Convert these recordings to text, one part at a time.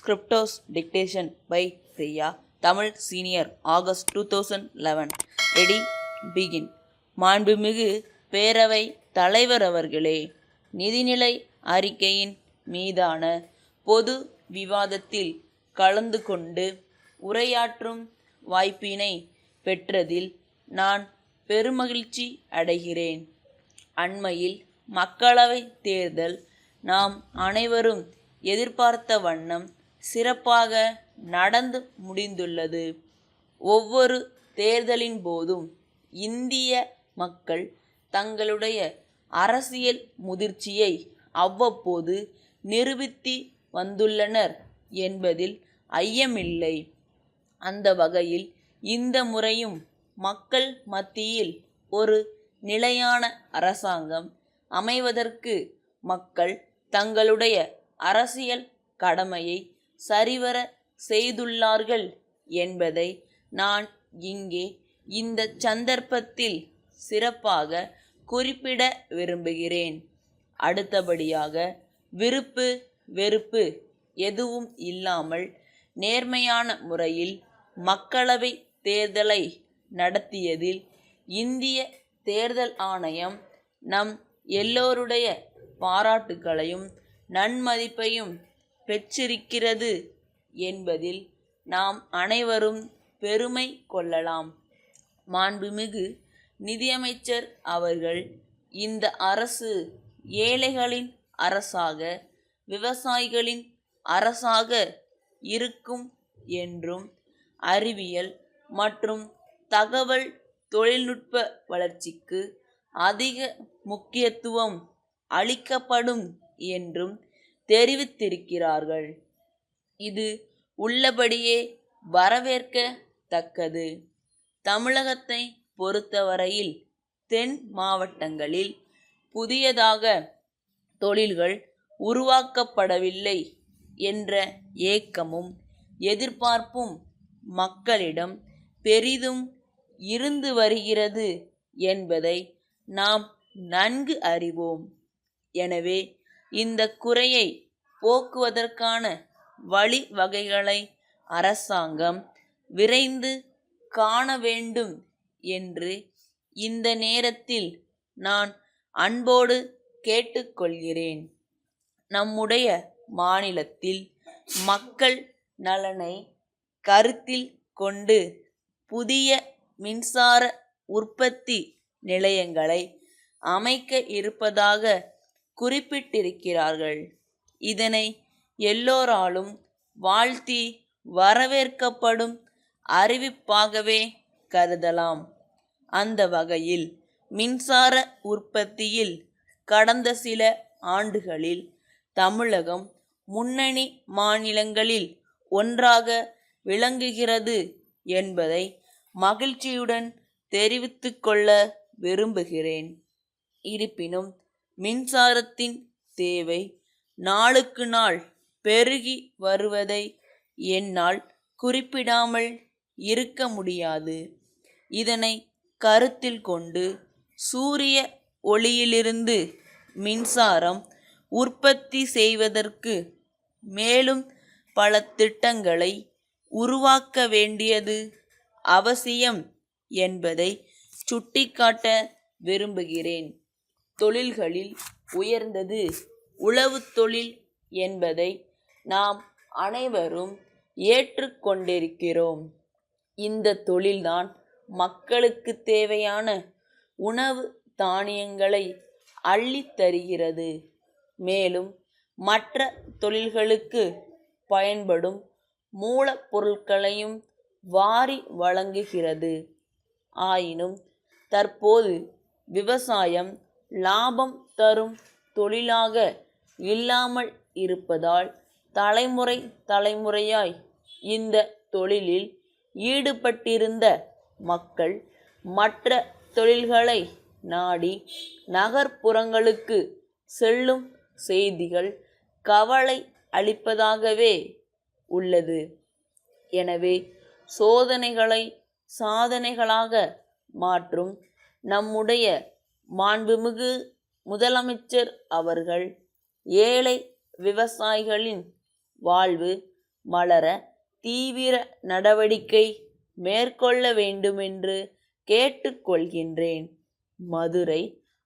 Scriptos dictation by Priya. Tamil Senior August 2011. Ready? Begin. மாண்புமிகு பேரவை தலைவர் அவர்களே, நிதிநிலை அறிக்கையின் மீதான பொது விவாதத்தில் கலந்து கொண்டு உரையாற்றும் வாய்ப்பினை பெற்றதில் நான் பெருமகிழ்ச்சி அடைகிறேன். அண்மையில் மக்களவை தேர்தல் நாம் அனைவரும் எதிர்பார்த்த வண்ணம் சிறப்பாக நடந்து முடிந்துள்ளது. ஒவ்வொரு தேர்தலின் போதும் இந்திய மக்கள் தங்களுடைய அரசியல் முதிர்ச்சியை அவ்வப்போது நிரூபித்து வந்துள்ளனர் என்பதில் ஐயமில்லை. அந்த வகையில் இந்த முறையும் மக்கள் மத்தியில் ஒரு நிலையான அரசாங்கம் அமைவதற்கு மக்கள் தங்களுடைய அரசியல் கடமையை சரிவர செய்துள்ளார்கள் என்பதை நான் இங்கே இந்த சந்தர்ப்பத்தில் சிறப்பாக குறிப்பிட விரும்புகிறேன். அடுத்தபடியாக, விருப்பு வெறுப்பு எதுவும் இல்லாமல் நேர்மையான முறையில் மக்களவை தேர்தலை நடத்தியதில் இந்திய தேர்தல் ஆணையம் நம் எல்லோருடைய பாராட்டுகளையும் நன்மதிப்பையும் பெற்றிருக்கிறது என்பதில் நாம் அனைவரும் பெருமை கொள்ளலாம். மாண்புமிகு நிதியமைச்சர் அவர்கள், இந்த அரசு ஏழைகளின் அரசாக, விவசாயிகளின் அரசாக இருக்கும் என்றும், அறிவியல் மற்றும் தகவல் தொழில்நுட்ப வளர்ச்சிக்கு அதிக முக்கியத்துவம் அளிக்கப்படும் என்றும் தெரிவித்திருக்கிறார்கள். இது உள்ளபடியே வரவேற்கத்தக்கது. தமிழகத்தை பொறுத்தவரையில் தென் மாவட்டங்களில் புதியதாக தொழில்கள் உருவாக்கப்படவில்லை என்ற ஏக்கமும் எதிர்பார்ப்பும் மக்களிடம் பெரிதும் இருந்து வருகிறது என்பதை நாம் நன்கு அறிவோம். எனவே இந்த குறையை போக்குவதற்கான வழிவகைகளை அரசாங்கம் விரைந்து காண வேண்டும் என்று இந்த நேரத்தில் நான் அன்போடு கேட்டுக்கொள்கிறேன். நம்முடைய மாநிலத்தில் மக்கள் நலனை கருத்தில் கொண்டு புதிய மின்சார உற்பத்தி நிலையங்களை அமைக்க இருப்பதாக குறிப்பிட்டிருக்கிறார்கள். இதனை எல்லோராலும் வாழ்த்தி வரவேற்கப்படும் அறிவிப்பாகவே கருதலாம். அந்த வகையில் மின்சார உற்பத்தியில் கடந்த சில ஆண்டுகளில் தமிழகம் முன்னணி மாநிலங்களில் ஒன்றாக விளங்குகிறது என்பதை மகிழ்ச்சியுடன் தெரிவித்துக்கொள்ள விரும்புகிறேன். இருப்பினும் மின்சாரத்தின் தேவை நாளுக்கு நாள் பெருகி வருவதை என்னால் குறிப்பிடாமல் இருக்க முடியாது. இதனை கருத்தில் கொண்டு சூரிய ஒளியிலிருந்து மின்சாரம் உற்பத்தி செய்வதற்கு மேலும் பல திட்டங்களை உருவாக்க வேண்டியது அவசியம் என்பதை சுட்டிக்காட்ட விரும்புகிறேன். தொழில்களில் உயர்ந்தது உழவு தொழில் என்பதை நாம் அனைவரும் ஏற்றுக்கொண்டிருக்கிறோம். இந்த தொழில்தான் மக்களுக்கு தேவையான உணவு தானியங்களை அள்ளித் தருகிறது. மேலும் மற்ற தொழில்களுக்கு பயன்படும் மூலப்பொருட்களையும் வாரி வழங்குகிறது. ஆயினும் தற்போது விவசாயம் லாபம் தரும் தொழிலாக இல்லாமல் இருப்பதால் தலைமுறை தலைமுறையாய் இந்த தொழிலில் ஈடுபட்டிருந்த மக்கள் மற்ற தொழில்களை நாடி நகர்ப்புறங்களுக்கு செல்லும் செய்திகள் கவலை அளிப்பதாகவே உள்ளது. எனவே சோதனைகளை சாதனைகளாக மாற்றும் நம்முடைய மாண்புமிகு முதலமைச்சர் அவர்கள் ஏழை விவசாயிகளின் வாழ்வு வளர தீவிர நடவடிக்கை மேற்கொள்ள வேண்டுமென்று கேட்டுக்கொள்கின்றேன். மதுரை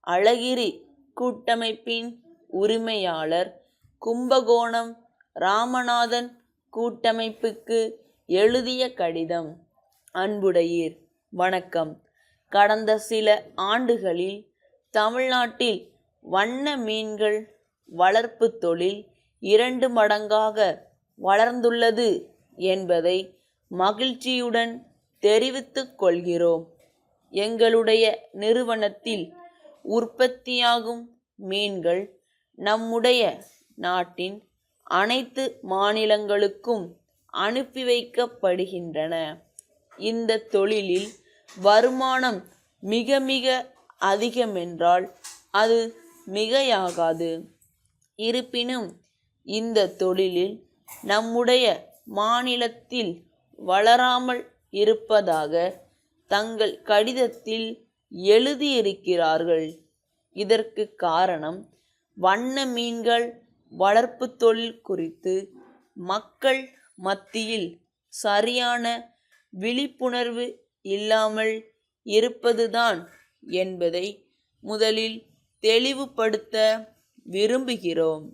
அழகிரி கூட்டமைப்பின் உரிமையாளர், கும்பகோணம் ராமநாதன் கூட்டமைப்புக்கு எழுதிய கடிதம். அன்புடையீர், வணக்கம். கடந்த சில ஆண்டுகளில் தமிழ்நாட்டில் வண்ண மீன்கள் வளர்ப்பு தொழில் 2 மடங்காக வளர்ந்துள்ளது என்பதை மகிழ்ச்சியுடன் தெரிவித்துக் கொள்கிறோம். எங்களுடைய நிறுவனத்தில் உற்பத்தியாகும் மீன்கள் நம்முடைய நாட்டின் அனைத்து மாநிலங்களுக்கும் அனுப்பி வைக்கப்படுகின்றன. இந்த தொழிலில் வருமானம் மிக மிக அதிகமென்றால் அது மிகையாகாது. இருப்பினும் இந்த தொழிலில் நம்முடைய மாநிலத்தில் வளராமல் இருப்பதாக தங்கள் கடிதத்தில் எழுதியிருக்கிறார்கள். இதற்கு காரணம் வண்ண மீன்கள் வளர்ப்பு தொழில் குறித்து மக்கள் மத்தியில் சரியான விழிப்புணர்வு இல்லாமல் இருப்பதுதான் என்பதை முதலில் தெளிவுபடுத்த விரும்புகிறோம்.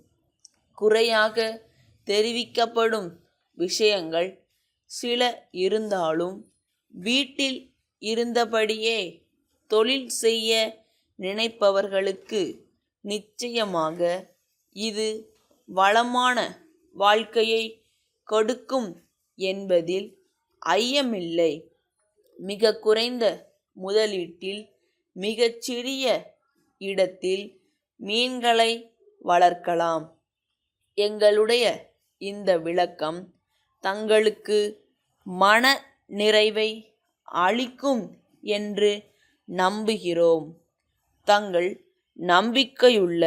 குறையாக தெரிவிக்கப்படும் விஷயங்கள் சில இருந்தாலும் வீட்டில் இருந்தபடியே தொழில் செய்ய நினைப்பவர்களுக்கு நிச்சயமாக இது வளமான வாழ்க்கையை கொடுக்கும் என்பதில் ஐயமில்லை. மிக குறைந்த முதலீட்டில் மிகச்சிறிய இடத்தில் மீன்களை வளர்க்கலாம். எங்களுடைய இந்த விளக்கம் தங்களுக்கு மன நிறைவை அளிக்கும் என்று நம்புகிறோம். தங்கள் நம்பிக்கையுள்ள